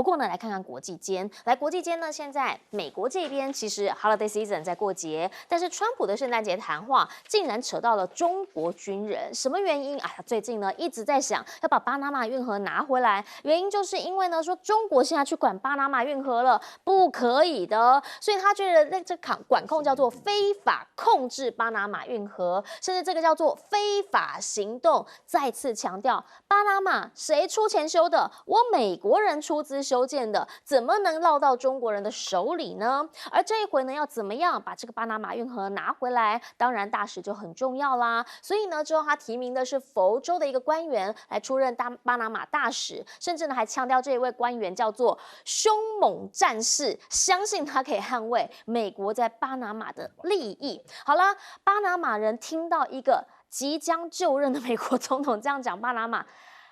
过呢，来看看国际间，国际间呢，现在美国这边其实 Holiday Season 在过节，但是川普的圣诞节谈话竟然扯到了中国军人，什么原因啊？他最近呢一直在想要把巴拿马运河拿回来，原因就是因为呢说中国现在去管巴拿马运河了，不可以的，所以他觉得这管控叫做非法控制巴拿马运河，甚至这个叫做非法行动。再次强调，巴拿马谁出钱修的？我美国人出资修建的，怎么能落到中国人的手里呢？而这一回呢，要怎么样把这个巴拿马运河拿回来？当然，大使就很重要啦。所以呢，之后他提名的是佛州的一个官员来出任巴拿马大使，甚至呢还强调这一位官员叫做凶猛战士，相信他可以捍卫美国在巴拿马的利益。好啦，巴拿马人听到一个即将就任的美国总统这样讲巴拿马，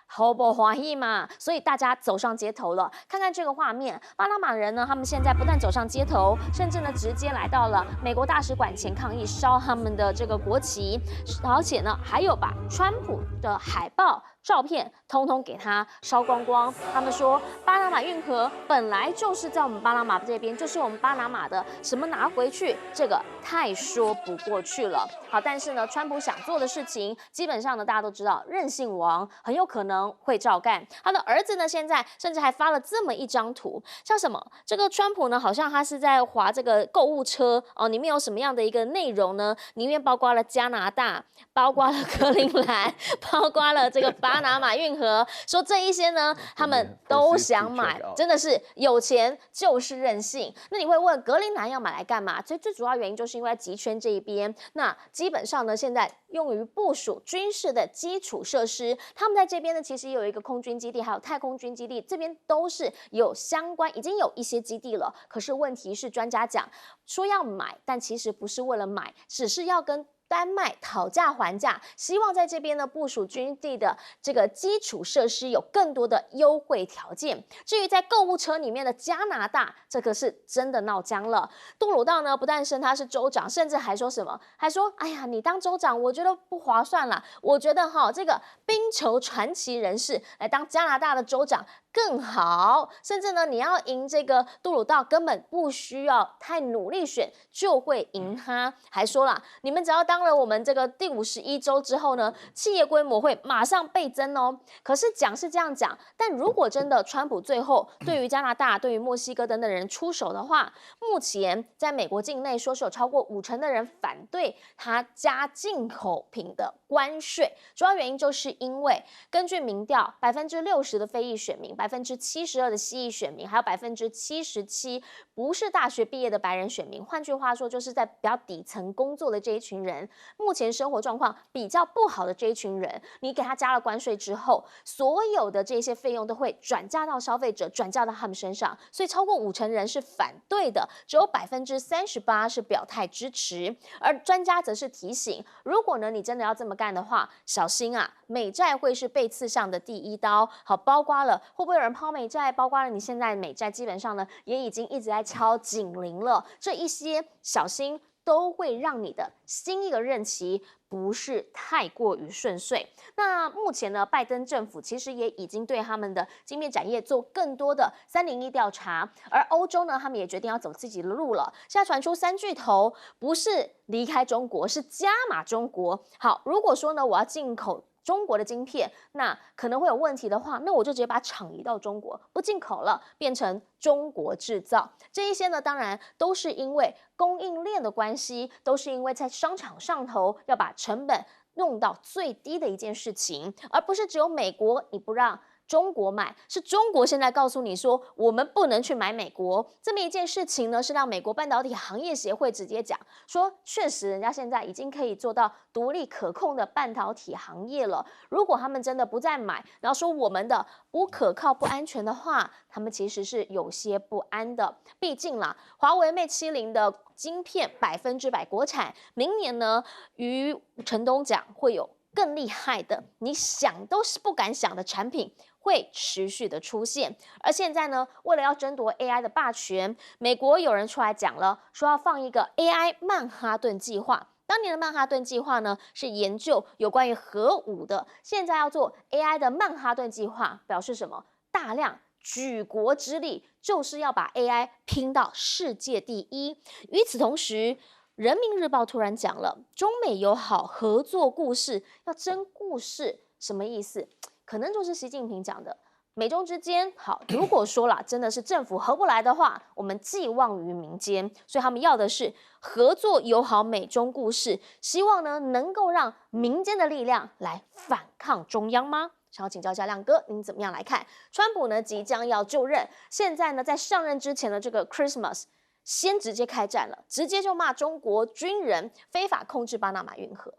好不欢喜嘛？所以大家走上街头了。看看这个画面，巴拿马人呢，他们现在不但走上街头，甚至呢直接来到了美国大使馆前抗议，烧他们的这个国旗，而且呢还有把川普的海报、照片通通给他烧光光。他们说，巴拿马运河本来就是在我们巴拿马这边，就是我们巴拿马的，什么拿回去，这个太说不过去了。好，但是呢，川普想做的事情，基本上呢，大家都知道，任性王很有可能会照干。他的儿子呢，现在甚至还发了这么一张图，叫什么？这个川普呢，好像他是在滑这个购物车哦，里面有什么样的一个内容呢？里面包括了加拿大，包括了格陵兰，包括了这个巴拿马运河，说这一些呢，他们都想买，真的是有钱就是任性。那你会问，格陵兰要买来干嘛？最主要原因就是因为在极圈这一边，那基本上呢，现在用于部署军事的基础设施，他们在这边呢，其实有一个空军基地，还有太空军基地，这边都是有相关，已经有一些基地了。可是问题是，专家讲说要买，但其实不是为了买，只是要跟丹麦讨价还价，希望在这边呢部署军地的这个基础设施有更多的优惠条件。至于在购物车里面的加拿大，这个是真的闹僵了。杜鲁道呢不但升他是州长，甚至还说什么？还说，哎呀，你当州长，我觉得不划算啦。我觉得这个冰球传奇人士来当加拿大的州长更好，甚至呢，你要赢这个杜鲁道，根本不需要太努力选就会赢他。还说了，你们只要当了我们这个第51州之后呢，企业规模会马上倍增哦。可是讲是这样讲，但如果真的川普最后对于加拿大、对于墨西哥等等人出手的话，目前在美国境内说是有超过50%的人反对他加进口品的关税，主要原因就是因为根据民调，60%的非裔选民，72%的西裔选民，还有77%不是大学毕业的白人选民。换句话说，就是在比较底层工作的这一群人，目前生活状况比较不好的这一群人，你给他加了关税之后，所有的这些费用都会转嫁到消费者，转嫁到他们身上。所以超过50%人是反对的，只有38%是表态支持。而专家则是提醒，如果呢你真的要这么干的话，小心啊，美债会是被刺上的第一刀。好，包括了会不会有人抛美债，包括了你现在美债基本上呢也已经一直在敲警铃了，这一些小心都会让你的新一个任期不是太过于顺遂。那目前呢，拜登政府其实也已经对他们的晶片产业做更多的301调查，而欧洲呢，他们也决定要走自己的路了。现在传出3巨头不是离开中国，是加码中国。好，如果说呢，我要进口中国的晶片，那可能会有问题的话，那我就直接把厂移到中国，不进口了，变成中国制造。这一些呢，当然都是因为供应链的关系，都是因为在商场上头要把成本弄到最低的一件事情，而不是只有美国你不让中国买，是中国现在告诉你说我们不能去买美国这么一件事情呢，是让美国半导体行业协会直接讲说，确实人家现在已经可以做到独立可控的半导体行业了。如果他们真的不再买，然后说我们的不可靠、不安全的话，他们其实是有些不安的。毕竟啦，华为 Mate 70的晶片100%国产，明年呢，于陈东讲会有更厉害的，你想都是不敢想的产品会持续的出现。而现在呢，为了要争夺 AI 的霸权，美国有人出来讲了，说要放一个 AI 曼哈顿计划。当年的曼哈顿计划呢，是研究有关于核武的，现在要做 AI 的曼哈顿计划，表示什么？大量举国之力，就是要把 AI 拼到世界第一。与此同时，人民日报突然讲了，中美友好合作故事要争故事，什么意思？可能就是习近平讲的。美中之间，好，如果说啦，真的是政府合不来的话，我们寄望于民间，所以他们要的是合作友好美中故事，希望呢能够让民间的力量来反抗中央吗？想要请教一下亮哥，您怎么样来看？川普呢即将要就任，现在呢在上任之前的这个 Christmas， 先直接开战了，直接就骂中国军人非法控制巴拿马运河。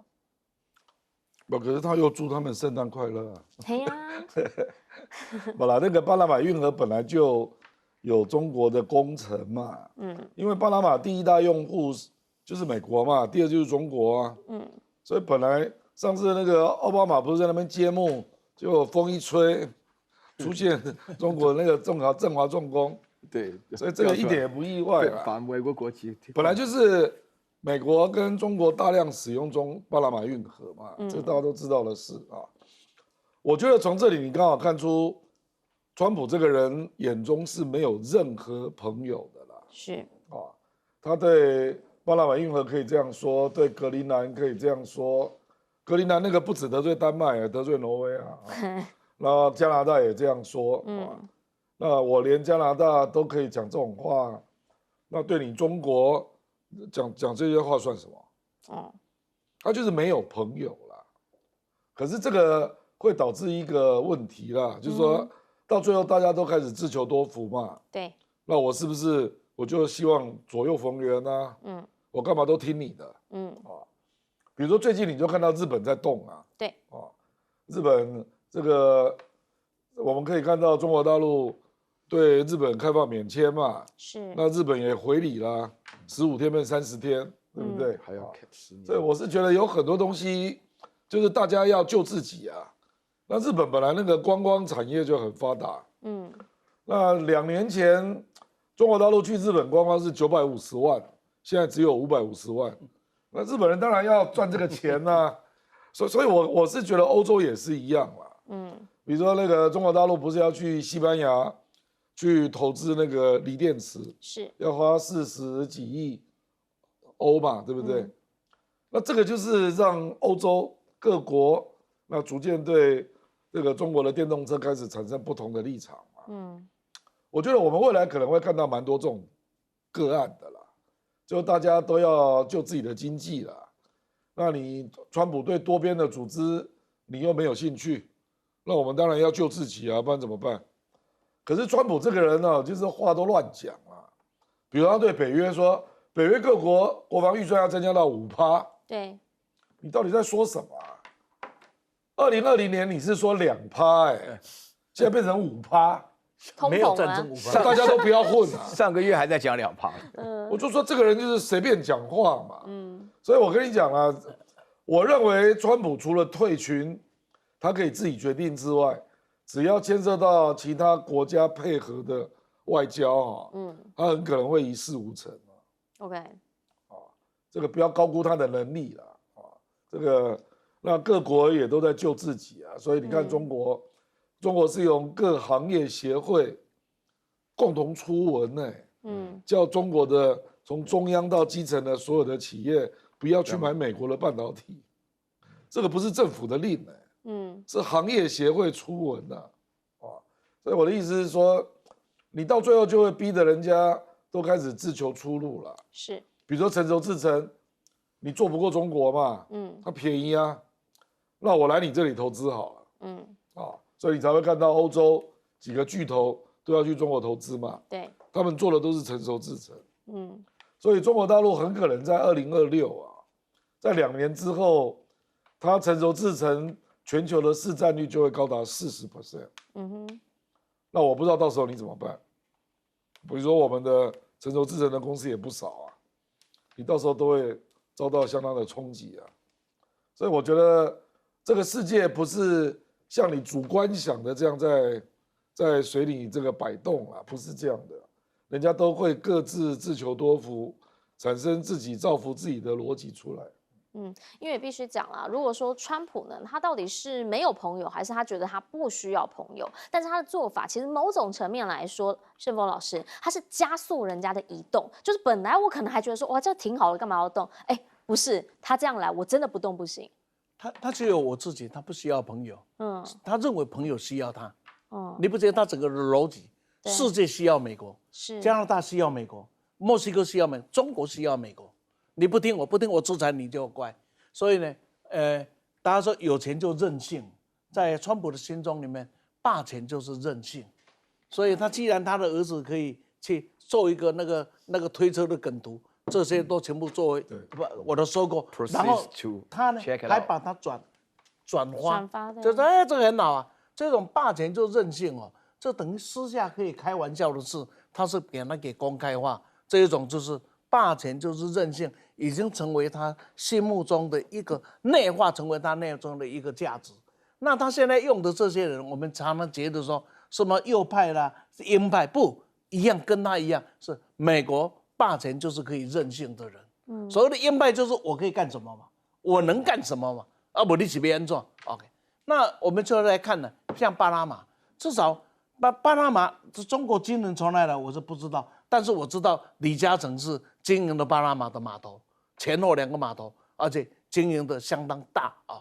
可是他又祝他们圣诞快乐啊！嘿呀，本来那个巴拿马运河本来就有中国的工程嘛，因为巴拿马第一大用户就是美国嘛，第二就是中国啊，所以本来上次那个奥巴马不是在那边揭幕，结果风一吹，出现中国那个振华重工，对，所以这个一点也不意外啊。反美国国旗，本来就是美国跟中国大量使用巴拿马运河嘛，这大家都知道的事啊。我觉得从这里你刚好看出，川普这个人眼中是没有任何朋友的啦。是啊，他对巴拿马运河可以这样说，对格陵兰可以这样说。格陵兰那个不止得罪丹麦，也得罪挪威啊。然后加拿大也这样说。那我连加拿大都可以讲这种话，那对你中国讲这些话算什么？他就是没有朋友啦。可是这个会导致一个问题啦，就是说到最后大家都开始自求多福嘛。对。那我是不是我就希望左右逢源啊？我干嘛都听你的？比如说最近你就看到日本在动啊。对。日本这个我们可以看到中国大陆对日本开放免签嘛。是。那日本也回礼啦，15天变30天，对不对？还要10年。所以我是觉得有很多东西，就是大家要救自己啊。那日本本来那个观光产业就很发达，那2年前中国大陆去日本观光是950万，现在只有550万。那日本人当然要赚这个钱啊，所以我是觉得欧洲也是一样啦。比如说那个中国大陆不是要去西班牙去投资那个锂电池，是要花40几亿欧嘛，对不对？那这个就是让欧洲各国那逐渐对这个中国的电动车开始产生不同的立场嘛。我觉得我们未来可能会看到蛮多这种个案的啦，就大家都要救自己的经济啦。那你川普对多边的组织你又没有兴趣，那我们当然要救自己啊，不然怎么办？可是川普这个人呢，就是话都乱讲啊。比如他对北约说，北约各国国防预算要增加到5%，对，你到底在说什么啊？2020年你是说2%，现在变成5%。没有战争5%，大家都不要混啊！上个月还在讲2%，我就说这个人就是随便讲话嘛。所以我跟你讲啊，我认为川普除了退群，他可以自己决定之外，只要牵涉到其他国家配合的外交啊，他很可能会一事无成啊。OK， 这个不要高估他的能力啦啊，这个那各国也都在救自己啊，所以你看中国是用各行业协会共同出文呢，叫中国的从中央到基层的所有的企业不要去买美国的半导体，这个不是政府的令是行业协会出文的啊。所以我的意思是说，你到最后就会逼得人家都开始自求出路了。是，比如说成熟制程，你做不过中国嘛，它便宜啊，那我来你这里投资好了，所以你才会看到欧洲几个巨头都要去中国投资嘛。对，他们做的都是成熟制程。所以中国大陆很可能在2026啊，在2年之后，它成熟制程全球的市占率就会高达40%。那我不知道到时候你怎么办？比如说我们的成熟制程的公司也不少啊，你到时候都会遭到相当的冲击啊。所以我觉得这个世界不是像你主观想的这样在水里这个摆动啊，不是这样的，人家都会各自自求多福，产生自己造福自己的逻辑出来。因为必须讲啦，如果说川普呢，他到底是没有朋友，还是他觉得他不需要朋友？但是他的做法，其实某种层面来说，盛峰老师，他是加速人家的移动。就是本来我可能还觉得说，哇，这挺好的，干嘛要动？哎，不是，他这样来，我真的不动不行。他只有我自己，他不需要朋友。他认为朋友需要他。你不觉得他整个的逻辑？世界需要美国，加拿大需要美国，墨西哥需要美国，中国需要美国。你不听，我不听，我制裁你就乖。所以呢，大家说有钱就任性，在川普的心中里面，霸权就是任性。所以他既然他的儿子可以去做一个那个推车的梗图，这些都全部作为我的收购，然后他呢还把它转发，就是这个很好啊。这种霸权就任性哦，这等于私下可以开玩笑的事，他是给公开化，这一种就是霸权就是任性。已经成为他心目中的一个内化，成为他内中的一个价值。那他现在用的这些人，我们常常觉得说什么右派啦、鹰派，不一样，跟他一样是美国霸权就是可以任性的人。所谓的鹰派就是我可以干什么嘛，我能干什么嘛，不你是别人做 OK。那我们就来看呢，像巴拿马，至少巴拿马中国军人从哪来我是不知道，但是我知道李嘉诚是经营的巴拿马的码头。前后2个码头，而且经营的相当大啊。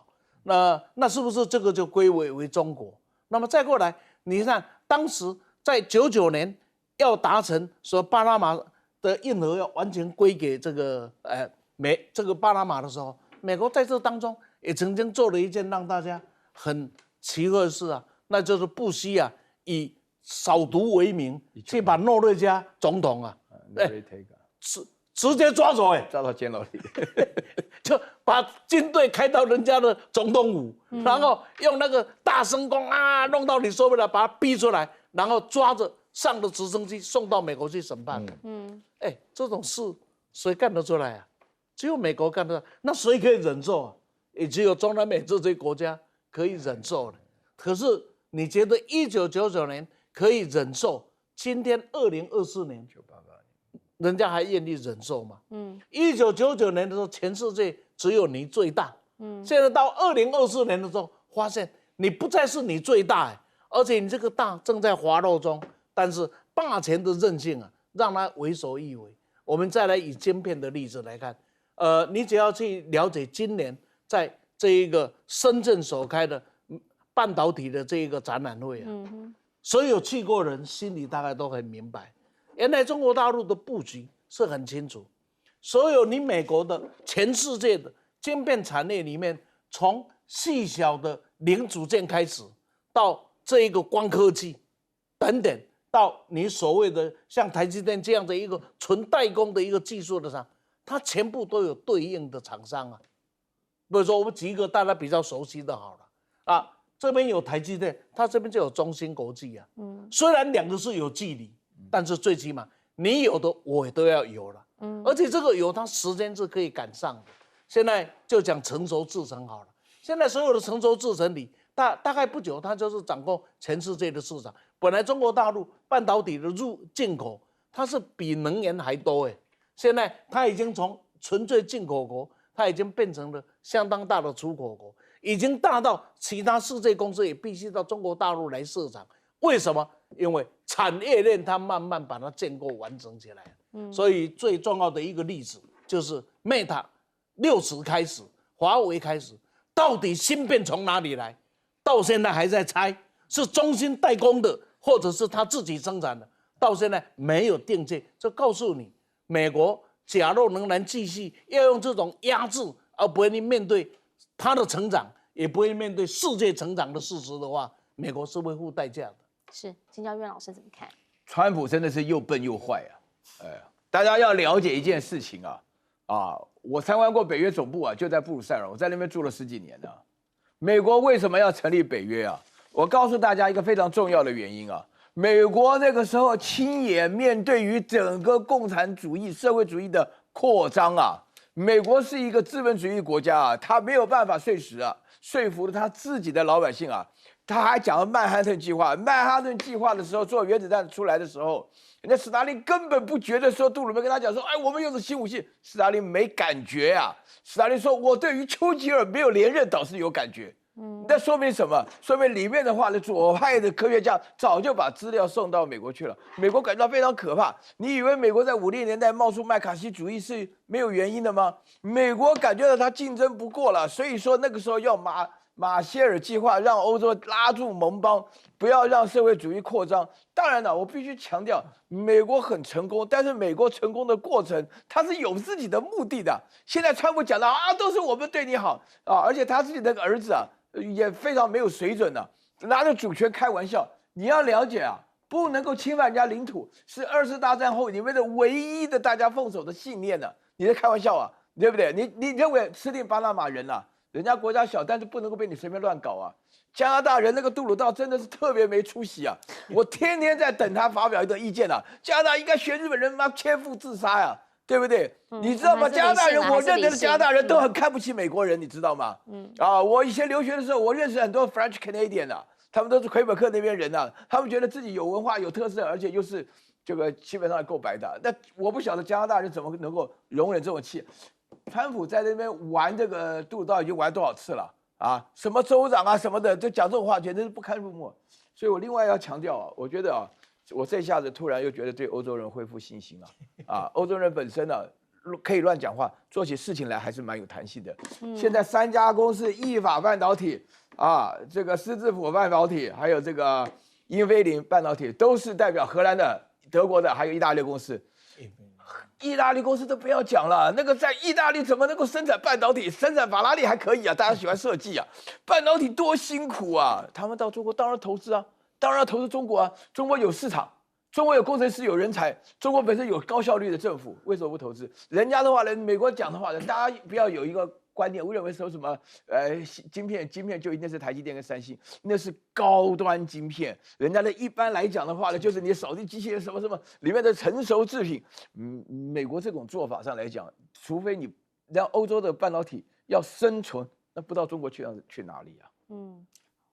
那是不是这个就归为中国？那么再过来，你看当时在99年要达成说巴拿马的运河要完全归给这个巴拿马的时候，美国在这当中也曾经做了一件让大家很奇特的事啊，那就是布希啊以扫毒为名去把诺瑞加总统啊，直接抓走，抓到监牢里，就把军队开到人家的总统府，然后用那个大声公啊，弄到你受不了，把他逼出来，然后抓着上了直升机送到美国去审判。这种事谁干得出来啊？只有美国干得出来，那谁可以忍受啊？也只有中南美这些国家可以忍受的。可是你觉得1999年可以忍受，今天2024年？人家还愿意忍受吗？1999年的时候，全世界只有你最大。现在到2024年的时候，发现你不再是你最大，而且你这个大正在滑落中。但是霸权的任性啊，让他为所欲为。我们再来以晶片的例子来看，你只要去了解今年在这一个深圳所开的半导体的这一个展览会啊，所有去过人心里大概都很明白。原来中国大陆的布局是很清楚，所有你美国的全世界的晶片产业里面，从细小的零组件开始，到这一个光刻机等等，到你所谓的像台积电这样的一个纯代工的一个技术的厂，它全部都有对应的厂商啊。比如说我们举一个大家比较熟悉的好了啊，这边有台积电，它这边就有中芯国际啊。虽然两个是有距离。但是最起码你有的我也都要有了，而且这个有它时间是可以赶上的。现在就讲成熟制程好了，现在所有的成熟制程里，大概不久它就是掌控全世界的市场。本来中国大陆半导体的进口，它是比能源还多现在它已经从纯粹进口国，它已经变成了相当大的出口国，已经大到其他世界公司也必须到中国大陆来设厂。为什么？因为产业链它慢慢把它建构完整起来。所以最重要的一个例子就是 Meta 60开始，华为开始，到底芯片从哪里来？到现在还在猜，是中芯代工的，或者是他自己生产的，到现在没有定见。这告诉你，美国假若仍然继续要用这种压制，而不会面对它的成长，也不会面对世界成长的事实的话，美国是会付代价的。是金教院老师怎么看？川普真的是又笨又坏大家要了解一件事情我参观过北约总部就在布鲁塞尔，我在那边住了10几年美国为什么要成立北约我告诉大家一个非常重要的原因美国那个时候亲眼面对于整个共产主义、社会主义的扩张美国是一个资本主义国家他没有办法说服了他自己的老百姓他还讲了曼哈顿计划。曼哈顿计划的时候，做原子弹出来的时候，人家斯大林根本不觉得说杜鲁门跟他讲说，哎，我们用的新武器，斯大林没感觉啊。斯大林说，我对于丘吉尔没有连任倒是有感觉。那说明什么？说明里面的话呢，左派的科学家早就把资料送到美国去了。美国感到非常可怕。你以为美国在50年代冒出麦卡锡主义是没有原因的吗？美国感觉到他竞争不过了，所以说那个时候要马歇尔计划，让欧洲拉住盟邦，不要让社会主义扩张。当然了，我必须强调，美国很成功，但是美国成功的过程，它是有自己的目的的。现在川普讲的啊，都是我们对你好啊，而且他自己的儿子啊。也非常没有水准的，拿着主权开玩笑。你要了解啊，不能够侵犯人家领土，是2次大战后你们的唯一的大家奉守的信念呢、你在开玩笑啊，对不对？你认为吃定巴拿马人啊？人家国家小，但是不能够被你随便乱搞啊。加拿大人那个杜鲁道真的是特别没出息啊！我天天在等他发表一个意见啊。加拿大应该学日本人妈切腹自杀呀、对不对？你知道吗？加拿大人，我认得的加拿大人都很看不起美国人，你知道吗？我以前留学的时候，我认识很多 French Canadian 啊，他们都是魁北克那边人啊，他们觉得自己有文化、有特色，而且又是这个基本上够白的。那我不晓得加拿大人怎么能够容忍这种气。川普在那边玩这个杜鲁道已经玩多少次了啊？什么州长啊什么的，就讲这种话，简直是不堪入目。所以我另外要强调啊，我觉得啊。我这下子突然又觉得对欧洲人恢复信心了啊！欧洲人本身呢、可以乱讲话，做起事情来还是蛮有弹性的。现在3家公司，意法半导体啊，这个施智浦半导体，还有这个英飞凌半导体，都是代表荷兰的、德国的，还有意大利公司。意大利公司都不要讲了，那个在意大利怎么能够生产半导体？生产法拉利还可以啊，大家喜欢设计啊，半导体多辛苦啊！他们到中国当然投资啊。当然要投资中国啊！中国有市场，中国有工程师，有人才，中国本身有高效率的政府，为什么不投资？人家的话呢，美国讲的话呢，大家不要有一个观念，我认为说什么晶片就一定是台积电跟三星，那是高端晶片。人家的一般来讲的话呢，就是你扫地机器人什么里面的成熟制品。美国这种做法上来讲，除非你让欧洲的半导体要生存，那不到中国去哪里啊？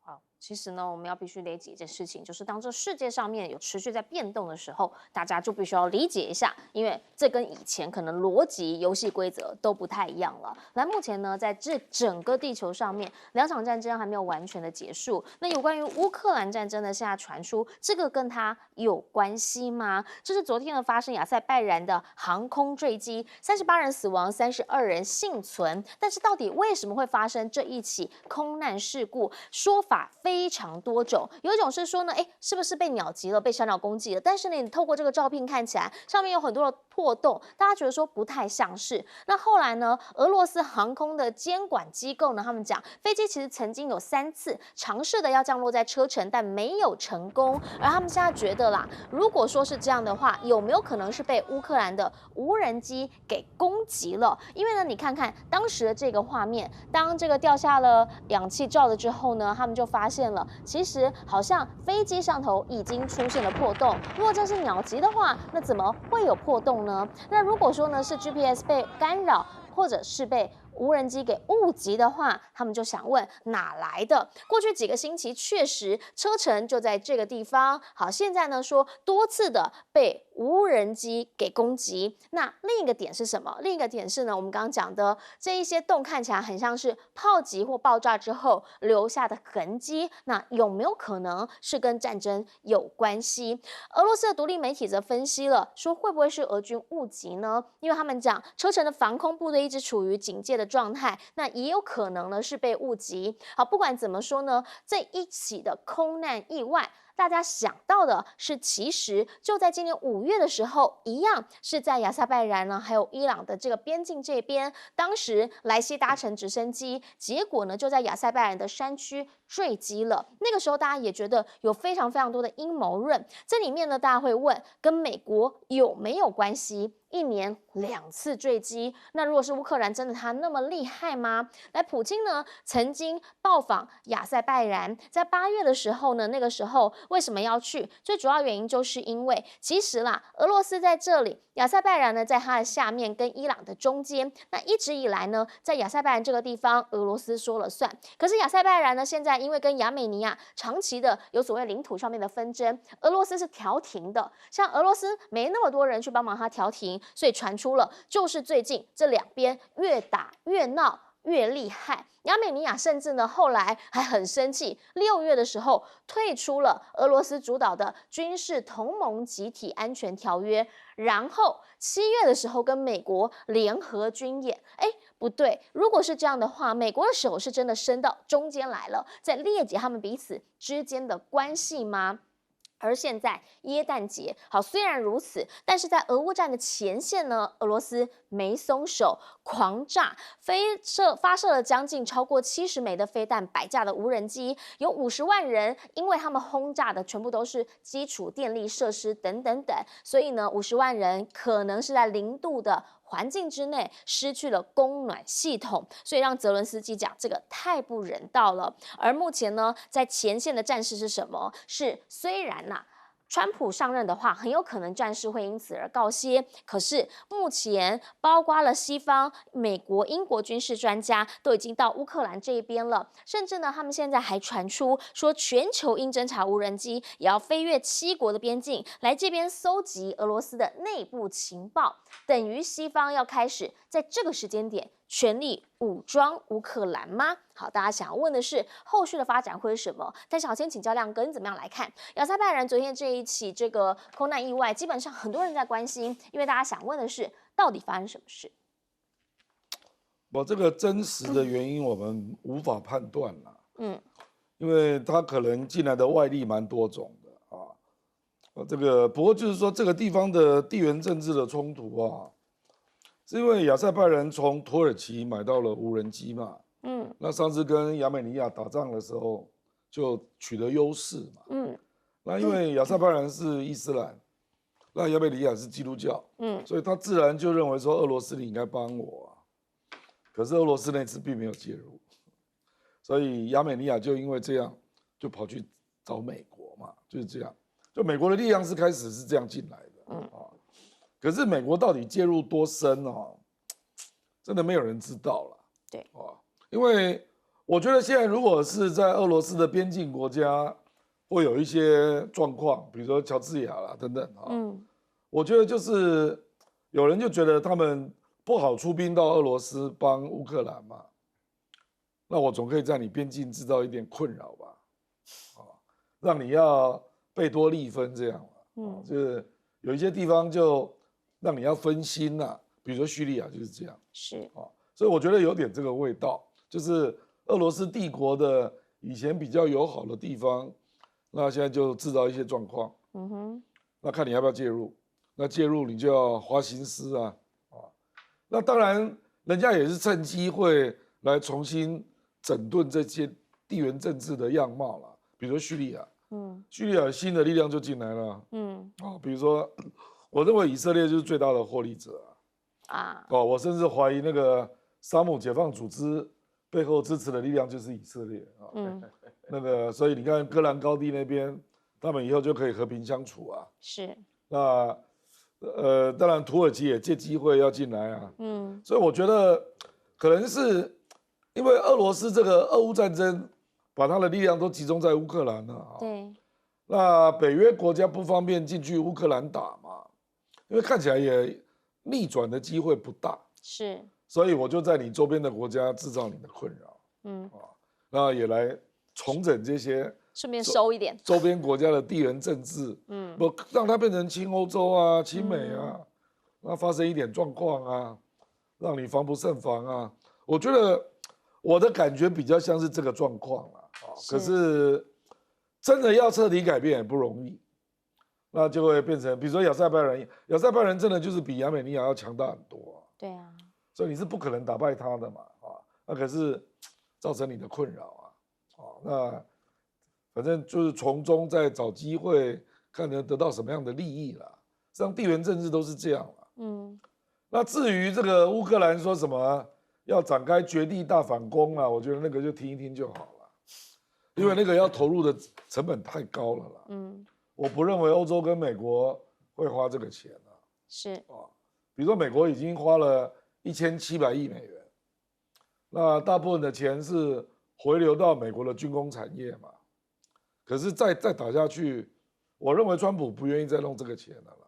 好，其实呢，我们要必须理解一件事情，就是当这世界上面有持续在变动的时候，大家就必须要理解一下，因为这跟以前可能逻辑、游戏规则都不太一样了。那目前呢，在这整个地球上面，2场战争还没有完全的结束。那有关于乌克兰战争呢，现在传出这个跟它有关系吗？这是昨天呢发生亚塞拜然的航空坠机，38人死亡，32人幸存。但是到底为什么会发生这一起空难事故？说法非常多种，有一种是说呢，是不是被鸟击了，被小鸟攻击了？但是呢，你透过这个照片看起来，上面有很多的破洞，大家觉得说不太像是。那后来呢，俄罗斯航空的监管机构呢，他们讲飞机其实曾经有3次尝试的要降落在车臣，但没有成功。而他们现在觉得啦，如果说是这样的话，有没有可能是被乌克兰的无人机给攻击了？因为呢，你看看当时的这个画面，当这个掉下了氧气罩了之后呢，他们就发现了，其实好像飞机上头已经出现了破洞。如果这是鸟击的话，那怎么会有破洞呢？那如果说呢是 GPS 被干扰，或者是被无人机给误击的话，他们就想问哪来的？过去几个星期确实车臣就在这个地方。好，现在呢说多次的被无人机给攻击。那另一个点是什么？另一个点是呢，我们刚刚讲的这一些洞看起来很像是炮击或爆炸之后留下的痕迹。那有没有可能是跟战争有关系？俄罗斯的独立媒体则分析了，说会不会是俄军误击呢？因为他们讲车臣的防空部队一直处于警戒的状态，那也有可能呢是被误击。好，不管怎么说呢，这一起的空难意外，大家想到的是，其实就在今年5月的时候，一样是在亚塞拜然呢，还有伊朗的这个边境这边，当时莱西搭乘直升机，结果呢就在亚塞拜然的山区坠机了。那个时候大家也觉得有非常非常多的阴谋论，这里面呢大家会问，跟美国有没有关系？ 1年2次坠机。那如果是乌克兰真的他那么厉害吗？来，普京呢曾经到访亚塞拜然，在8月的时候呢，那个时候为什么要去？最主要原因就是因为其实啦，俄罗斯在这里，亚塞拜然呢在它的下面，跟伊朗的中间。那一直以来呢，在亚塞拜然这个地方，俄罗斯说了算。可是亚塞拜然呢，现在因为跟亚美尼亚长期的有所谓领土上面的纷争，俄罗斯是调停的。像俄罗斯没那么多人去帮忙他调停，所以传出了就是最近这两边越打越闹越厉害。亚美尼亚甚至呢后来还很生气，6月的时候退出了俄罗斯主导的军事同盟集体安全条约，然后7月的时候跟美国联合军演。不对，如果是这样的话，美国的手是真的伸到中间来了，在裂解他们彼此之间的关系吗？而现在耶诞节，好，虽然如此，但是在俄乌战的前线呢，俄罗斯没松手，狂炸，发射了将近超过70枚的飞弹，摆架的无人机，有50万人，因为他们轰炸的全部都是基础电力设施等等等，所以呢，50万人可能是在0度的环境之内失去了供暖系统，所以让泽伦斯基讲这个太不人道了。而目前呢，在前线的战事是什么？是虽然川普上任的话，很有可能战事会因此而告歇。可是目前，包括了西方、美国、英国军事专家都已经到乌克兰这一边了，甚至呢，他们现在还传出说，全球鹰侦察无人机也要飞越7国的边境，来这边搜集俄罗斯的内部情报，等于西方要开始在这个时间点全力武装乌克兰吗？好，大家想要问的是后续的发展会是什么？但是好，先请教亮哥，你怎么样来看亚塞拜然昨天这一起这个空难意外？基本上很多人在关心，因为大家想问的是到底发生什么事？这个真实的原因我们无法判断啦，因为它可能进来的外力蛮多种的啊。这个不过就是说这个地方的地缘政治的冲突啊，是因为亚塞拜然从土耳其买到了无人机嘛，那上次跟亚美尼亚打仗的时候就取得优势嘛，那因为亚塞拜然是伊斯兰，那亚美尼亚是基督教，所以他自然就认为说俄罗斯你应该帮我啊，可是俄罗斯那次并没有介入，所以亚美尼亚就因为这样就跑去找美国嘛，就是这样，就美国的力量是开始是这样进来的，可是美国到底介入多深真的没有人知道了。对，因为我觉得现在如果是在俄罗斯的边境国家，会有一些状况，比如说乔治亚啦等等我觉得就是有人就觉得他们不好出兵到俄罗斯帮乌克兰嘛，那我总可以在你边境制造一点困扰吧，让你要贝多利分这样就是有一些地方就让你要分心比如说叙利亚就是这样，是所以我觉得有点这个味道，就是俄罗斯帝国的以前比较友好的地方，那现在就制造一些状况，那看你要不要介入，那介入你就要花心思那当然人家也是趁机会来重新整顿这些地缘政治的样貌啦，比如说叙利亚，叙利亚新的力量就进来了，比如说我认为以色列就是最大的获利者我甚至怀疑那个沙姆解放组织背后支持的力量就是以色列那个所以你看戈兰高地那边，他们以后就可以和平相处是。那当然土耳其也借机会要进来所以我觉得可能是因为俄罗斯这个俄乌战争把他的力量都集中在乌克兰了对，那北约国家不方便进去乌克兰打嘛，因为看起来也逆转的机会不大，是，所以我就在你周边的国家制造你的困扰，那也来重整这些，顺便收一点周边国家的地缘政治，不让它变成亲欧洲亲美那发生一点状况让你防不胜防我觉得我的感觉比较像是这个状况可是真的要彻底改变也不容易。那就会变成，比如说亚塞拜然真的就是比亚美尼亚要强大很多对所以你是不可能打败他的嘛那可是造成你的困扰那反正就是从中再找机会，看能得到什么样的利益啦。实际上地缘政治都是这样啦，那至于这个乌克兰说什么要展开绝地大反攻啊，我觉得那个就听一听就好了，因为那个要投入的成本太高了啦。我不认为欧洲跟美国会花这个钱啊。是比如说美国已经花了1700亿美元，那大部分的钱是回流到美国的军工产业嘛。可是再打下去，我认为川普不愿意再弄这个钱了啦。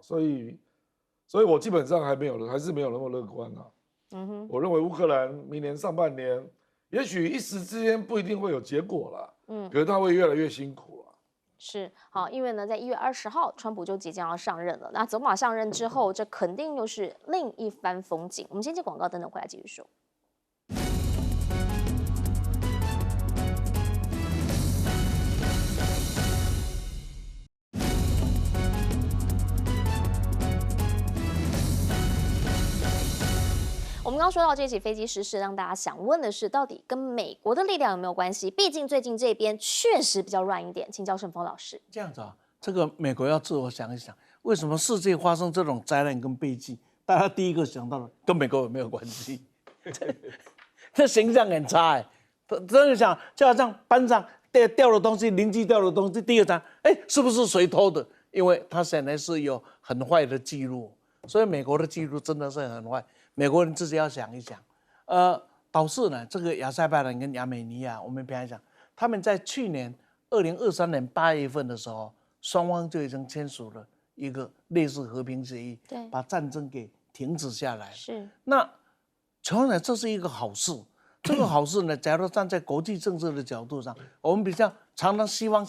所以我基本上还是没有那么乐观啊。我认为乌克兰明年上半年，也许一时之间不一定会有结果啦。可是他会越来越辛苦了。是好，因为呢，在1月20号，川普就即将要上任了。那走马上任之后，这肯定又是另一番风景。我们先接广告，等等回来继续说。我们刚刚说到这起飞机失事，让大家想问的是，到底跟美国的力量有没有关系？毕竟最近这边确实比较乱一点。请教盛峰老师。这样子啊，这个美国要自我想一想，为什么世界发生这种灾难跟悲剧，大家第一个想到的跟美国有没有关系？这形象很差哎，真的想就好像班上掉的东西，邻居掉的东西，第一个想，是不是谁偷的？因为他显然是有很坏的记录，所以美国的记录真的是很坏。美国人自己要想一想，导致呢，这个亚塞拜然跟亚美尼亚，我们平常讲，他们在去年2023年8月份的时候，双方就已经签署了一个类似和平协议，对，把战争给停止下来。是，那当然这是一个好事。这个好事呢，假如站在国际政治的角度上，我们比较常常希望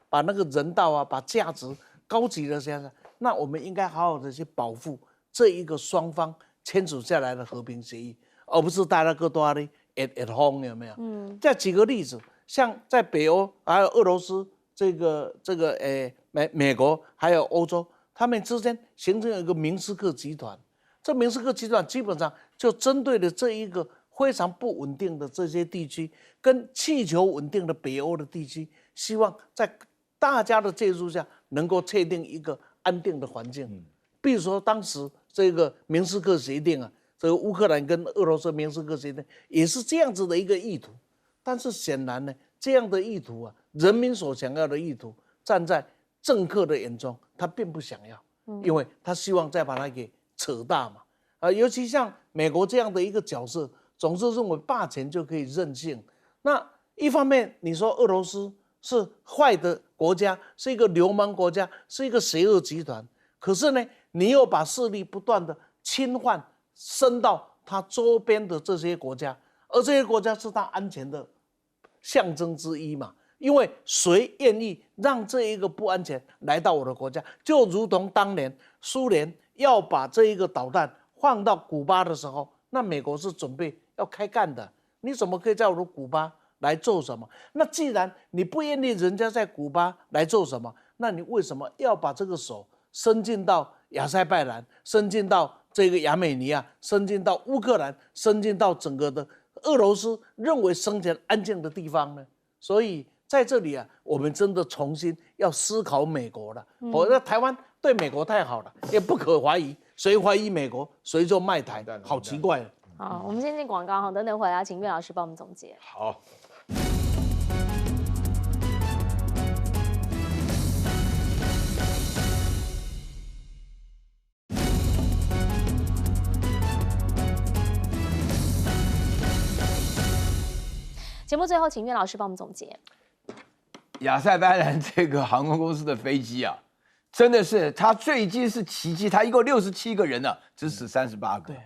把那个人道啊，把价值高举了下来，那我们应该好好的去保护这一个双方签署下来的和平协议，而不是大家各多的 at home 有没有？再举个例子，像在北欧还有俄罗斯美国还有欧洲，他们之间形成一个明斯克集团。这明斯克集团基本上就针对了这一个非常不稳定的这些地区，跟气球稳定的北欧的地区，希望在大家的介入下，能够确定一个安定的环境。比如说当时这个明斯克协定啊，这个乌克兰跟俄罗斯明斯克协定也是这样子的一个意图，但是显然呢，这样的意图啊，人民所想要的意图，站在政客的眼中，他并不想要，因为他希望再把它给扯大嘛。尤其像美国这样的一个角色，总是认为霸权就可以任性。那一方面，你说俄罗斯是坏的国家，是一个流氓国家，是一个邪恶集团，可是呢，你又把势力不断的侵犯伸到它周边的这些国家，而这些国家是它安全的象征之一嘛。因为谁愿意让这一个不安全来到我的国家？就如同当年苏联要把这一个导弹放到古巴的时候，那美国是准备要开干的。你怎么可以在我的古巴来做什么？那既然你不愿意人家在古巴来做什么，那你为什么要把这个手伸进到亚塞拜然，伸进到这个亚美尼亚，伸进到乌克兰，伸进到整个的俄罗斯认为生前安静的地方呢？所以在这里啊，我们真的重新要思考美国了。我觉得台湾对美国太好了，也不可怀疑，谁怀疑美国，谁就卖台，好奇怪了。好，我们先进广告，等等回来，请岳老师帮我们总结。好。节目最后，请岳老师帮我们总结。亚塞拜然这个航空公司的飞机啊，真的是它坠机是奇迹，它一共67个人呢、只死38个。对，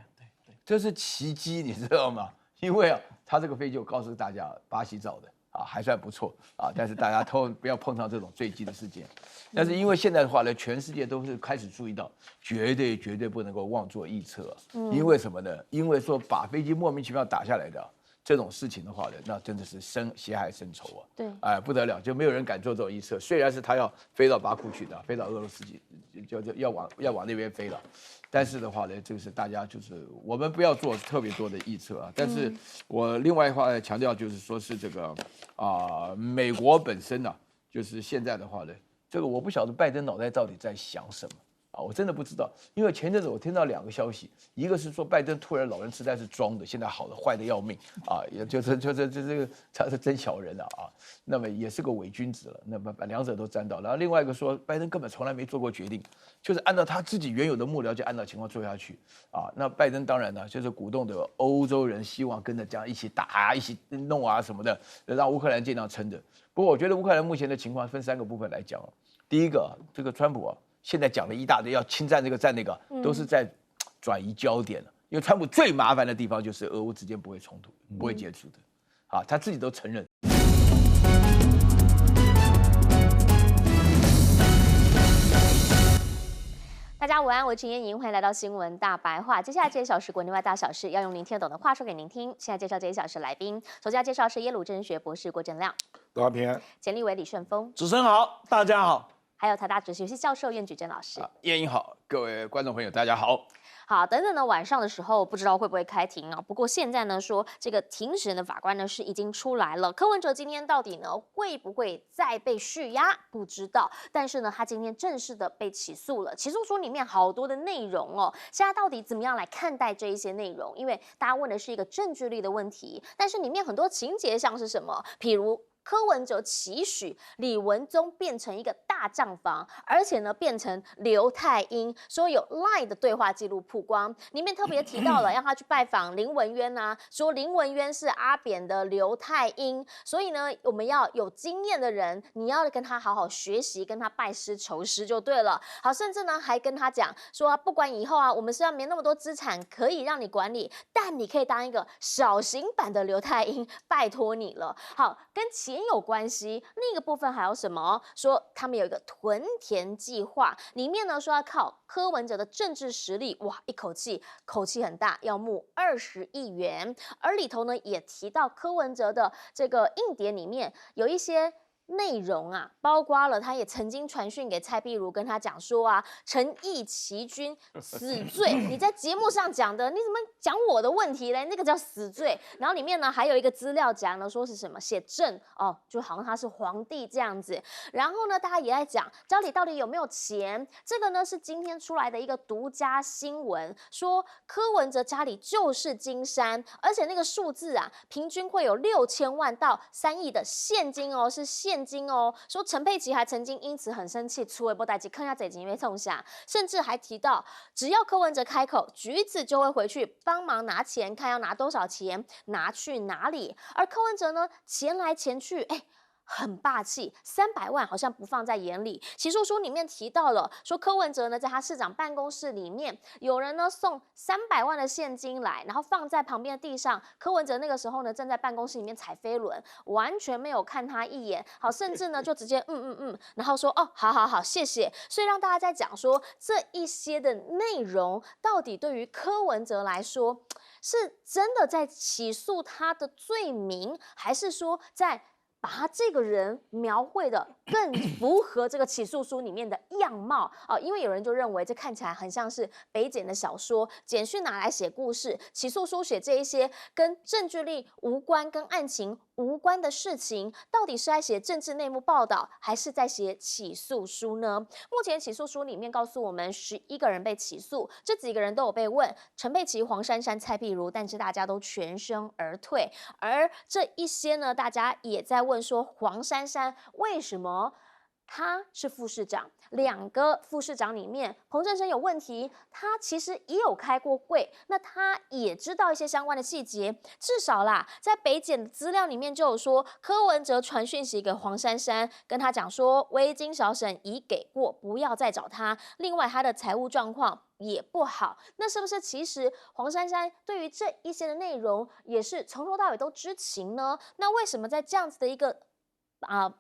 这是奇迹，你知道吗？因为啊，它这个飞机我告诉大家，巴西造的啊，还算不错啊，但是大家不要碰上这种坠机的事件。但是因为现在的话呢，全世界都是开始注意到，绝对不能够妄作臆测、因为什么呢？因为说把飞机莫名其妙打下来的、这种事情的话呢，那真的是血海深仇啊！对，哎，不得了，就没有人敢做这种预测。虽然是他要飞到巴库去的，飞到俄罗斯就要往那边飞了，但是的话呢，这个是大家就是我们不要做特别多的预测啊。但是我另外一话强调就是说是这个美国本身呢、就是现在的话呢，这个我不晓得拜登脑袋到底在想什么啊，我真的不知道，因为前阵子我听到2个消息，一个是说拜登突然老人痴呆是装的，现在好了，坏的要命啊，也就是这个他是真小人啊，那么也是个伪君子了，那么把2者都沾到，然后另外一个说拜登根本从来没做过决定，就是按照他自己原有的幕僚就按照情况做下去啊，那拜登当然呢就是鼓动的欧洲人希望跟着这样一起打啊，一起弄啊什么的，让乌克兰尽量撑着。不过我觉得乌克兰目前的情况分3个部分来讲啊，第一个这个川普啊。现在讲了一大堆要侵占这个占那个，都是在转移焦点了。因为川普最麻烦的地方就是俄乌之间不会冲突，不会结束的，啊，他自己都承认。大家午安，我是陈燕莹，欢迎来到新闻大白话。接下来这1小时国内外大小事，要用您听得懂的话说给您听。现在介绍这1小时来宾，首先要介绍是耶鲁政治学博士郭正亮，大家平安，简立伟、李顺峰，主持人好，大家好。还有台大哲学系教授苑举珍老师。燕英好，各位观众朋友大家好。好，等等呢，晚上的时候不知道会不会开庭啊？不过现在呢，说这个庭审的法官呢是已经出来了。柯文哲今天到底呢会不会再被续押？不知道。但是呢，他今天正式的被起诉了。起诉书里面好多的内容哦，现在到底怎么样来看待这一些内容？因为大家问的是一个证据力的问题，但是里面很多情节像是什么，譬如柯文哲期许李文宗变成一个大账房，而且呢变成刘太英，说有 LINE 的对话记录曝光，里面特别提到了让他去拜访林文渊啊，说林文渊是阿扁的刘太英，所以呢我们要有经验的人，你要跟他好好学习，跟他拜师求师就对了。好，甚至呢还跟他讲说，不管以后啊，我们虽然没那么多资产可以让你管理，但你可以当一个小型版的刘太英，拜托你了。好，跟钱有关系，另一个部分还有什么？说他们有一个屯田计划，里面呢说要靠柯文哲的政治实力，哇，一口气很大，要募20亿元，而里头呢也提到柯文哲的这个硬碟里面有一些内容啊，包括了他也曾经传讯给蔡壁如，跟他讲说啊，陈义奇君死罪，你在节目上讲的，你怎么讲我的问题嘞？那个叫死罪。然后里面呢还有一个资料夹呢，说是什么写正哦，就好像他是皇帝这样子。然后呢，大家也在讲家里到底有没有钱，这个呢是今天出来的一个独家新闻，说柯文哲家里就是金山，而且那个数字啊，平均会有6000万到3亿的现金哦，是现金哦。说陈佩琪还曾经因此很生气，出微博代志，看一下这几位冲下，甚至还提到，只要柯文哲开口，橘子就会回去帮忙拿钱，看要拿多少钱，拿去哪里。而柯文哲呢，钱来钱去，很霸气，300万好像不放在眼里。起诉书里面提到了，说柯文哲呢，在他市长办公室里面，有人呢送300万的现金来，然后放在旁边的地上。柯文哲那个时候呢，正在办公室里面踩飞轮，完全没有看他一眼。好，甚至呢就直接然后说哦，好，谢谢。所以让大家在讲说这一些的内容，到底对于柯文哲来说，是真的在起诉他的罪名，还是说在把他这个人描绘的更符合这个起诉书里面的样貌啊？因为有人就认为这看起来很像是北检的小说，简讯拿来写故事，起诉书写这一些跟证据力无关、跟案情无关的事情，到底是在写政治内幕报道，还是在写起诉书呢？目前起诉书里面告诉我们，11个人被起诉，这几个人都有被问，陈佩琪、黄珊珊、蔡壁如，但是大家都全身而退。而这一些呢，大家也在问说，黄珊珊为什么他是副市长？2个副市长里面，彭正生有问题，他其实也有开过会，那他也知道一些相关的细节。至少啦，在北检的资料里面就有说，柯文哲传讯息给黄珊珊，跟他讲说，维金小审已给过，不要再找他。另外，他的财务状况也不好，那是不是其实黄珊珊对于这一些的内容也是从头到尾都知情呢？那为什么在这样子的一个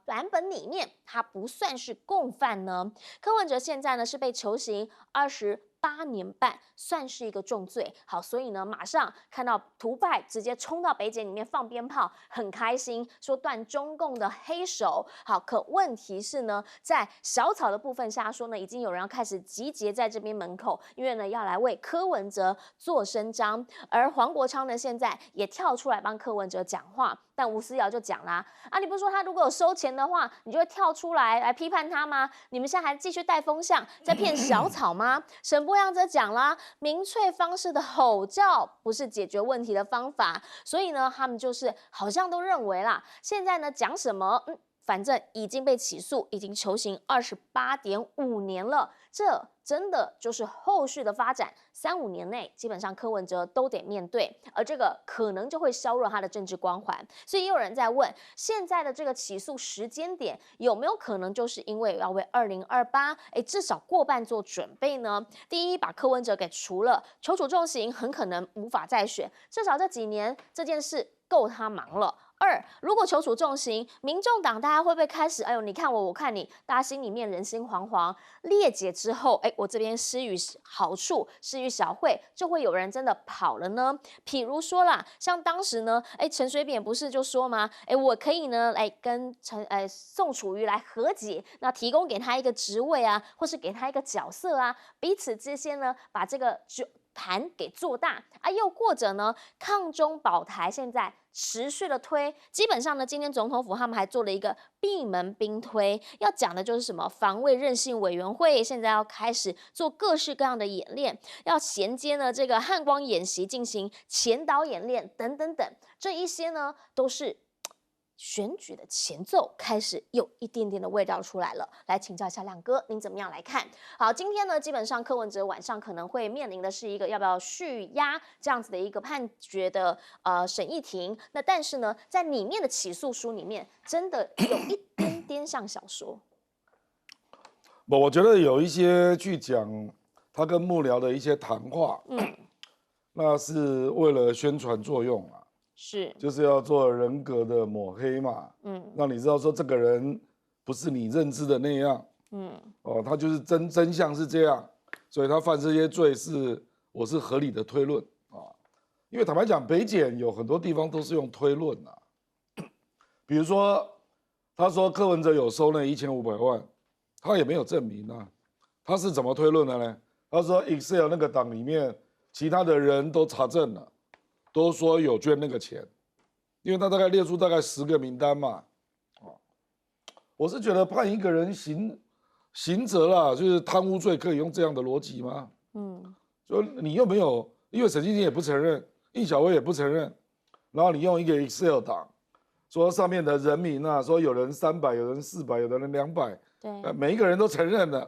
版本里面，他不算是共犯呢？柯文哲现在呢是被求刑28 8年半，算是一个重罪。好，所以呢，马上看到图派直接冲到北检里面放鞭炮，很开心，说断中共的黑手。好，可问题是呢，在小草的部分下说呢，已经有人要开始集结在这边门口，因为呢要来为柯文哲做声张。而黄国昌呢，现在也跳出来帮柯文哲讲话，但吴思瑶就讲啦，啊，你不是说他如果有收钱的话，你就会跳出来批判他吗？你们现在还继续带风向，在骗小草吗？沈波阳则讲啦，民粹方式的吼叫不是解决问题的方法，所以呢，他们就是好像都认为啦，现在呢讲什么，反正已经被起诉，已经求刑28.5年了，这真的就是后续的发展，3、5年内基本上柯文哲都得面对，而这个可能就会削弱他的政治光环。所以也有人在问，现在的这个起诉时间点有没有可能就是因为要为2028至少过半做准备呢？第一，把柯文哲给除了，求处重刑，很可能无法再选，至少这几年这件事够他忙了。2，如果求处重刑，民众党大家会不会开始，哎呦，你看我，我看你，大家心里面人心惶惶。列解之后，我这边施予好处，施予小惠，就会有人真的跑了呢？譬如说啦，像当时呢，陈水扁不是就说吗？我可以呢来跟宋楚瑜来和解，那提供给他一个职位啊，或是给他一个角色啊，彼此之间呢，把这个盘给做大啊，又或者呢，抗中保台现在持续的推，基本上呢，今天总统府他们还做了一个闭门兵推，要讲的就是什么防卫韧性委员会现在要开始做各式各样的演练，要衔接呢这个汉光演习进行前导演练等等等，这一些呢都是选举的前奏开始有一点点的味道出来了。来请教一下亮哥，您怎么样来看？好，今天呢，基本上柯文哲晚上可能会面临的是一个要不要续押这样子的一个判决的审议庭。那但是呢，在里面的起诉书里面，真的有一点点像小说。我觉得有一些去讲他跟幕僚的一些谈话，那是为了宣传作用啊。是，就是要做人格的抹黑嘛，让你知道说这个人不是你认知的那样，他就是真相是这样，所以他犯这些罪我是合理的推论啊，因为坦白讲，北检有很多地方都是用推论啊，比如说他说柯文哲有收那1500万，他也没有证明啊，他是怎么推论的呢？他说 Excel 那个档里面其他的人都查证了。都说有捐那个钱，因为他大概列出大概10个名单嘛，我是觉得判一个人刑责啦，就是贪污罪，可以用这样的逻辑吗？就你又没有，因为沈清清也不承认，应小薇也不承认，然后你用一个 Excel 档，说上面的人名啊，说有人300，有人400，有的人200，对，每一个人都承认了，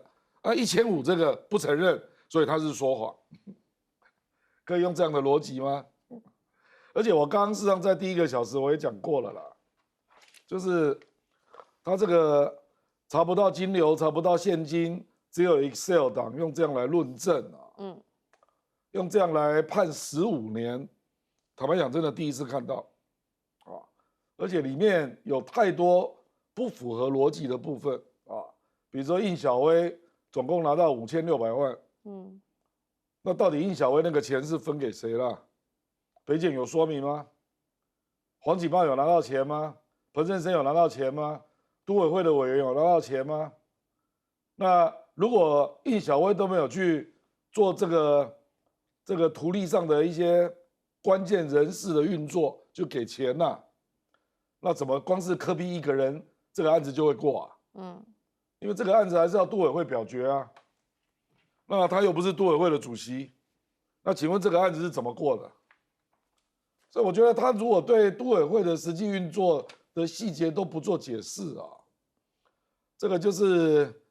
啊1500这个不承认，所以他是说谎，可以用这样的逻辑吗？而且我刚刚事实上在第1个小时我也讲过了啦，就是他这个查不到金流，查不到现金，只有 Excel 档，用这样来论证啊，用这样来判15年，坦白讲真的第一次看到，啊，而且里面有太多不符合逻辑的部分啊，比如说应小薇总共拿到5600万，那到底应小薇那个钱是分给谁啦？北检有说明吗？黄锦茂有拿到钱吗？彭振声有拿到钱吗？都委会的委员有拿到钱吗？那如果应小薇都没有去做这个图例上的一些关键人事的运作，就给钱呐，那怎么光是柯 P 一个人这个案子就会过啊？因为这个案子还是要都委会表决啊，那他又不是都委会的主席，那请问这个案子是怎么过的？所以我觉得他如果对都委会的实际运作的细节都不做解释啊，这个就是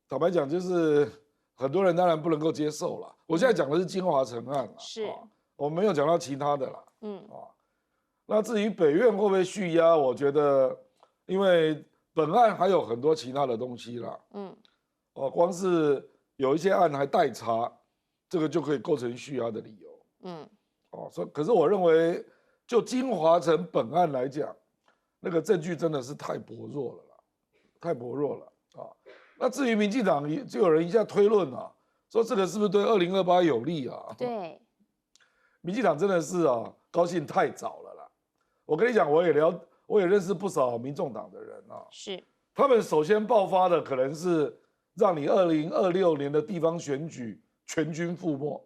坦白讲，就是很多人当然不能够接受了。我现在讲的是金华城案，是，我没有讲到其他的啦。那至于北院会不会续押，我觉得因为本案还有很多其他的东西啦。光是有一些案还待查，这个就可以构成续押的理由。可是我认为，就金华城本案来讲，那个证据真的是太薄弱了啦，太薄弱了啊！那至于民进党，就有人一下推论啊，说这个是不是对2028有利啊？对，民进党真的是啊，高兴太早了啦。我跟你讲，我也认识不少民众党的人啊，是，他们首先爆发的可能是让你2026年的地方选举全军覆没，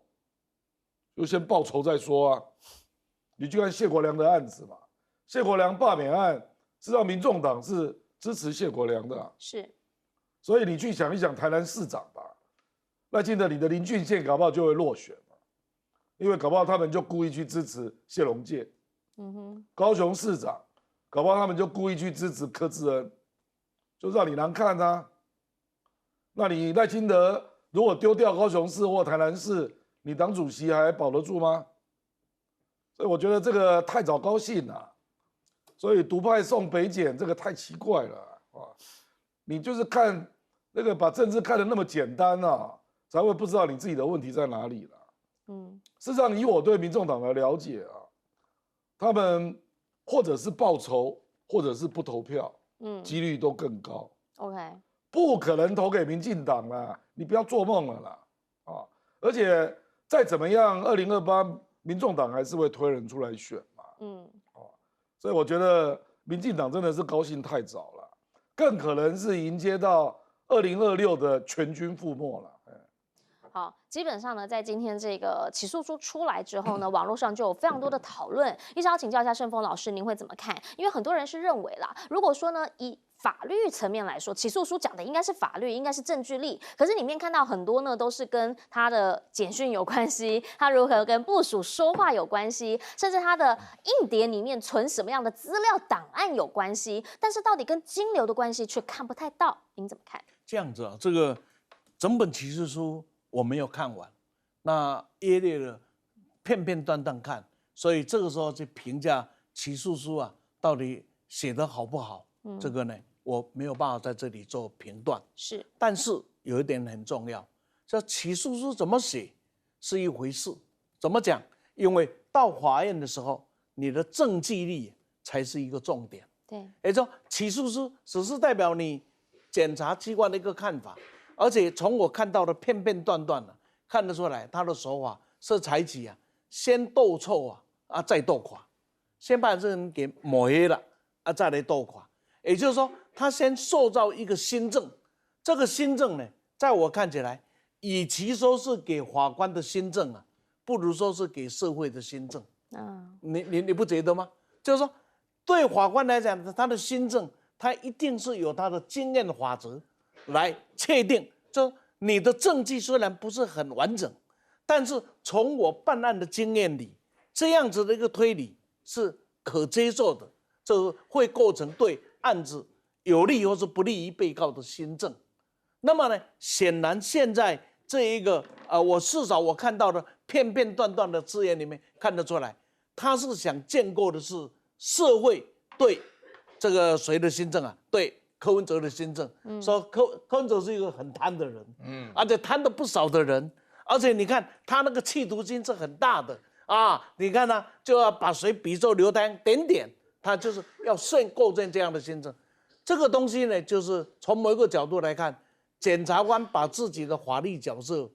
就先报仇再说啊。你去看谢国良的案子嘛，谢国良罢免案是让民众党是支持谢国良的啊，是，所以你去想一想台南市长吧，赖清德你的林俊宪搞不好就会落选嘛，因为搞不好他们就故意去支持谢龙介。高雄市长搞不好他们就故意去支持柯志恩，就让你难看啊。那你赖清德如果丢掉高雄市或台南市，你党主席还保得住吗？所以我觉得这个太早高兴了，所以独派送北检这个太奇怪了啊！你就是看那个把政治看得那么简单啊，才会不知道你自己的问题在哪里了。事实上，以我对民众党的了解啊，他们或者是报仇，或者是不投票，几率都更高。OK， 不可能投给民进党啦，你不要做梦了啦啊！而且再怎么样，2028民众党还是会推人出来选嘛。所以我觉得民进党真的是高兴太早了，更可能是迎接到2026的全军覆没了。好，基本上呢，在今天这个起诉书出来之后呢，网络上就有非常多的讨论。一直要请教一下盛峰老师，您会怎么看？因为很多人是认为啦，如果说呢，以法律层面来说，起诉书讲的应该是法律，应该是证据力。可是里面看到很多呢，都是跟他的简讯有关系，他如何跟部属说话有关系，甚至他的硬碟里面存什么样的资料档案有关系。但是到底跟金流的关系却看不太到，您怎么看？这样子啊，这个整本起诉书我没有看完，那约略的片片段段看，所以这个时候去评价起诉书啊，到底写得好不好？这个呢，我没有办法在这里做评断。是，但是有一点很重要，这起诉书怎么写是一回事，怎么讲？因为到法院的时候，你的证据力才是一个重点。对，也就是说，起诉书只是代表你检察机关的一个看法，而且从我看到的片片段段呢，看得出来他的手法是采取先斗臭再斗垮，先把这个人给抹黑了再来斗垮。也就是说，他先塑造一个新政，这个新政呢，在我看起来，与其说是给法官的新政不如说是给社会的新政。你不觉得吗？就是说，对法官来讲，他的新政，他一定是有他的经验法则来确定。就你的证据虽然不是很完整，但是从我办案的经验里，这样子的一个推理是可接受的，这会构成对案子有利或是不利于被告的新证。那么呢，显然现在这一个我至少我看到的片片段段的字眼里面看得出来，他是想建构的是社会对这个谁的新政对柯文哲的新政。说柯文哲是一个很贪的人，而且贪的不少的人，而且你看他那个企图心是很大的你看呢，就要把谁比作刘丹点，他就是要构建这样的新政。这个东西呢，就是从某一个角度来看，检察官把自己的法律角色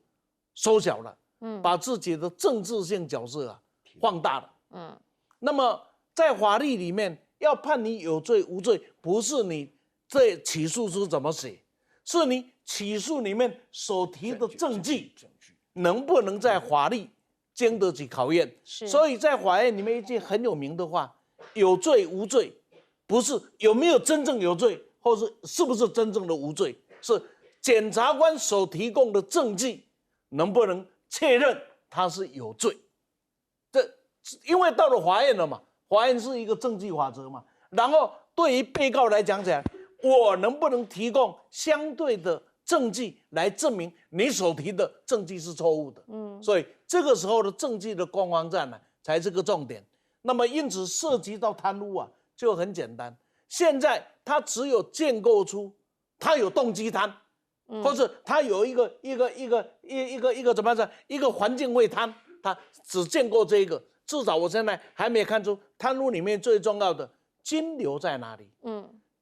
缩小了，把自己的政治性角色放大了。那么在法律里面要判你有罪无罪，不是你这起诉书怎么写，是你起诉里面所提的证据能不能在法律经得起考验。所以在法院里面一句很有名的话，有罪无罪不是有没有真正有罪，或是不是真正的无罪，是检察官所提供的证据能不能确认他是有罪。因为到了法院了嘛，法院是一个证据法则嘛，然后对于被告来讲起来，我能不能提供相对的证据来证明你所提的证据是错误的。所以这个时候的证据的攻防战才是个重点。那么因此涉及到贪污就很简单，现在他只有建构出他有动机贪，或者他有一个怎么样子，一个环境会贪，他只建构这个。至少我现在还没看出贪污里面最重要的金流在哪里，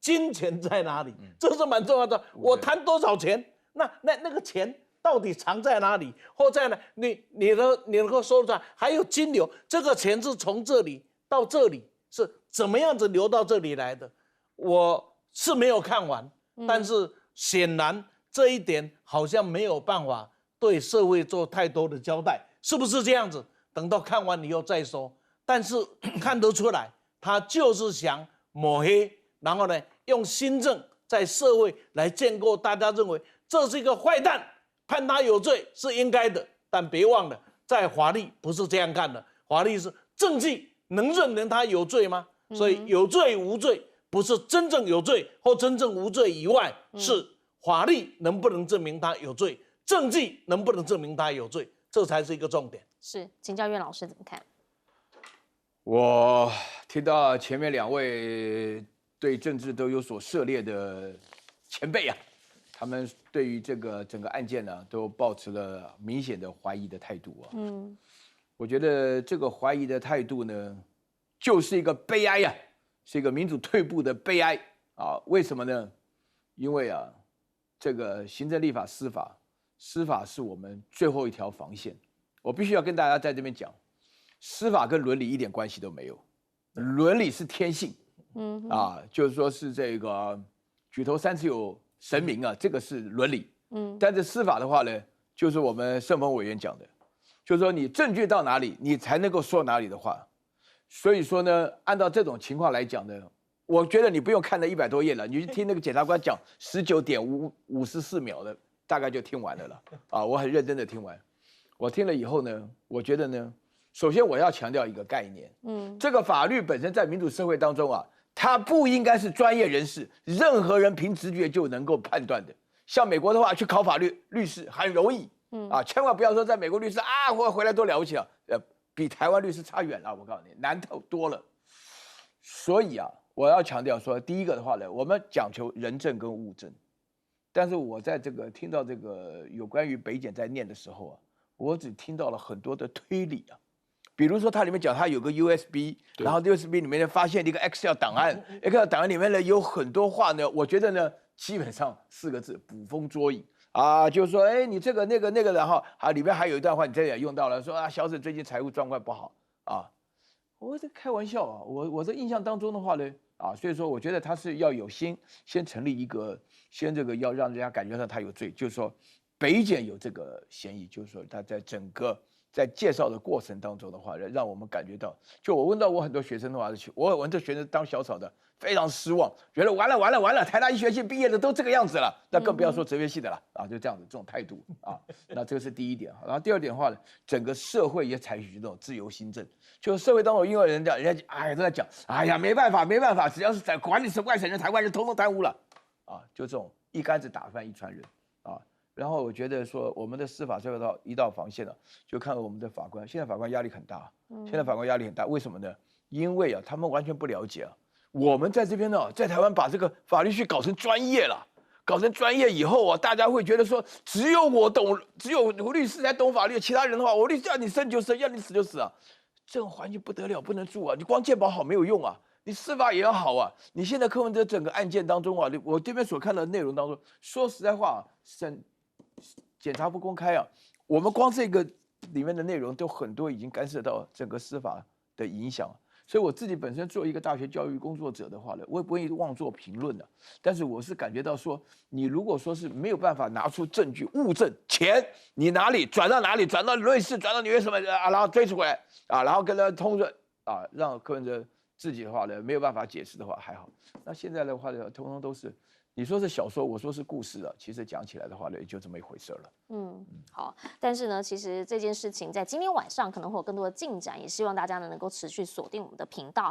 金钱在哪里，这是蛮重要的。我贪多少钱，那个钱到底藏在哪里，或在哪？你能够说出来？还有金流，这个钱是从这里到这里是怎么样子流到这里来的？我是没有看完，但是显然这一点好像没有办法对社会做太多的交代，是不是这样子？等到看完以后再说。但是看得出来，他就是想抹黑，然后呢，用新政在社会来建构大家认为这是一个坏蛋。判他有罪是应该的，但别忘了，在法律不是这样干的。法律是证据能认定他有罪吗？所以有罪无罪不是真正有罪或真正无罪以外，是法律能不能证明他有罪，证据能不能证明他有罪，这才是一个重点。是，请教岳老师怎么看？我听到前面2位对政治都有所涉猎的前辈啊。他们对于这个整个案件呢，都抱持了明显的怀疑的态度啊。我觉得这个怀疑的态度呢，就是一个悲哀啊，是一个民主退步的悲哀啊。为什么呢？因为啊，这个行政、立法、司法是我们最后一条防线。我必须要跟大家在这边讲，司法跟伦理一点关系都没有，伦理是天性，就是说是这个举头三尺有神明啊，这个是伦理。但是司法的话呢，就是我们盛峰委员讲的，就是说你证据到哪里，你才能够说哪里的话。所以说呢，按照这种情况来讲呢，我觉得你不用看那100多页了，你去听那个检察官讲19.54秒的，大概就听完了啦。啊，我很认真的听完。我听了以后呢，我觉得呢，首先我要强调一个概念，这个法律本身在民主社会当中啊。它不应该是专业人士，任何人凭直觉就能够判断的。像美国的话，去考法律师很容易，千万不要说在美国律师啊，我回来多了不起啊，比台湾律师差远了，我告诉你，难多了。所以啊，我要强调说，第一个的话呢，我们讲求人证跟物证，但是我在这个听到这个有关于北检在念的时候啊，我只听到了很多的推理啊。比如说，它里面讲它有个 USB， 然后 USB 里面呢发现了一个 Excel 档案，Excel 档案里面呢有很多话呢，我觉得呢基本上4个字：捕风捉影啊，就是说，哎，你这个那个，然后里面还有一段话你这也用到了，说啊，小沈最近财务状况不好啊，我在开玩笑啊，我这印象当中的话呢，所以说我觉得他是要有先成立一个，先这个要让人家感觉到他有罪，就是说北检有这个嫌疑，就是说他在整个。在介绍的过程当中的话，让我们感觉到，就我问到我很多学生的话，我很多学生当小草的非常失望，觉得完了，台大医学系毕业的都这个样子了，那更不要说哲学系的了啊，就这样子这种态度啊，那这个是第一点。然后第二点的话呢，整个社会也采取这种自由新政，就社会当中因为人家都在讲，哎呀没办法，只要是在管理是外省人、台湾人，统统贪污了啊，就这种一竿子打翻一船人啊。然后我觉得说，我们的司法最后一道防线了，就看我们的法官。现在法官压力很大，为什么呢？因为啊，他们完全不了解啊。我们在这边呢，在台湾把这个法律系搞成专业了，搞成专业以后啊，大家会觉得说，只有我懂，只有律师才懂法律，其他人的话，我律师要你生就生，要你死就死啊。这种环境不得了，不能住啊！你光健保好没有用啊，你司法也要好啊。你现在柯文哲整个案件当中啊，我这边所看到的内容当中，说实在话，检察不公开啊，我们光这个里面的内容都很多已经干涉到整个司法的影响，所以我自己本身作为一个大学教育工作者的话呢，我也不会妄作评论的。但是我是感觉到说，你如果说是没有办法拿出证据、物证、钱，你哪里转到哪里，转到瑞士，转到纽约什么啊，然后追出来啊，然后跟他通润啊，让柯文哲自己的话呢没有办法解释的话还好。那现在的话呢，通通都是。你说是小说，我说是故事了。其实讲起来的话呢，也就这么一回事了。好。但是呢，其实这件事情在今天晚上可能会有更多的进展，也希望大家呢能够持续锁定我们的频道。